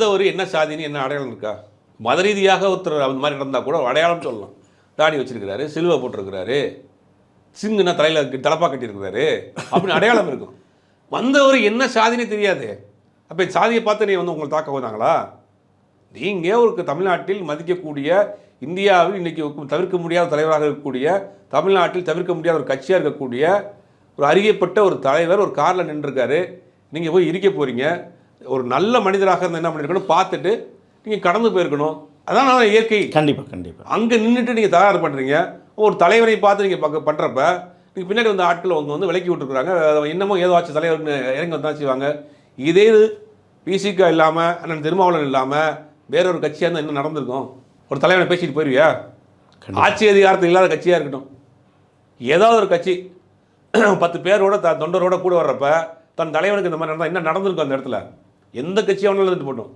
வந்தவர் என்ன சாதின்னு என்ன அடையாளம் இருக்கா? மத ரீதியாக ஒருத்தர் அந்த மாதிரி நடந்தால் கூட அடையாளம் சொல்லலாம். தாடி வச்சிருக்கிறாரு, சிலுவை போட்டிருக்கிறாரு, சிங்குன்னா தலையில் தலப்பா கட்டியிருக்கிறாரு அப்படின்னு அடையாளம் இருக்கும். வந்தவர் என்ன சாதினே தெரியாது. அப்போ சாதியை பார்த்து நீ வந்து உங்களை தாக்க வந்தாங்களா? நீங்கள் ஒரு தமிழ்நாட்டில் மதிக்கக்கூடிய, இந்தியாவில் இன்றைக்கி தவிர்க்க முடியாத தலைவராக இருக்கக்கூடிய, தமிழ்நாட்டில் தவிர்க்க முடியாத ஒரு கட்சியாக இருக்கக்கூடிய ஒரு அறியப்பட்ட ஒரு தலைவர் ஒரு காரில் நின்றுருக்காரு. நீங்கள் போய் இருக்க போகிறீங்க. ஒரு நல்ல மனிதராக இருந்தால் என்ன பண்ணியிருக்கணும், பார்த்துட்டு நீங்கள் கடந்து போயிருக்கணும். அதான் நான் இயற்கை. கண்டிப்பாக கண்டிப்பாக. அங்கே நின்றுட்டு நீங்கள் தயார் பண்ணுறீங்க. ஒரு தலைவரை பார்த்து நீங்கள் பண்ணுறப்ப நீங்கள் பின்னாடி வந்து ஆட்கள் அவங்க வந்து விலக்கி விட்டுருக்குறாங்க. என்னமோ ஏதோ ஆச்சு தலைவர்னு இறங்கி வந்தால் செய்வாங்க. இதே பிசிகா இல்லாமல் அண்ணன் திருமாவளவன் இல்லாமல் வேற ஒரு கட்சியாக இருந்தால் என்ன நடந்திருக்கும்? ஒரு தலைவனை பேசிட்டு போயிருவியா? ஆட்சி அதிகாரத்தில் இல்லாத கட்சியாக இருக்கட்டும், ஏதாவது ஒரு கட்சி 10 பேரோட தொண்டரோட கூட வர்றப்ப தன் தலைவனுக்கு இந்த மாதிரி நடந்தால் என்ன நடந்திருக்கும் அந்த இடத்துல? எந்த கட்சியாக வேணாலும் இருந்துட்டு போட்டோம்.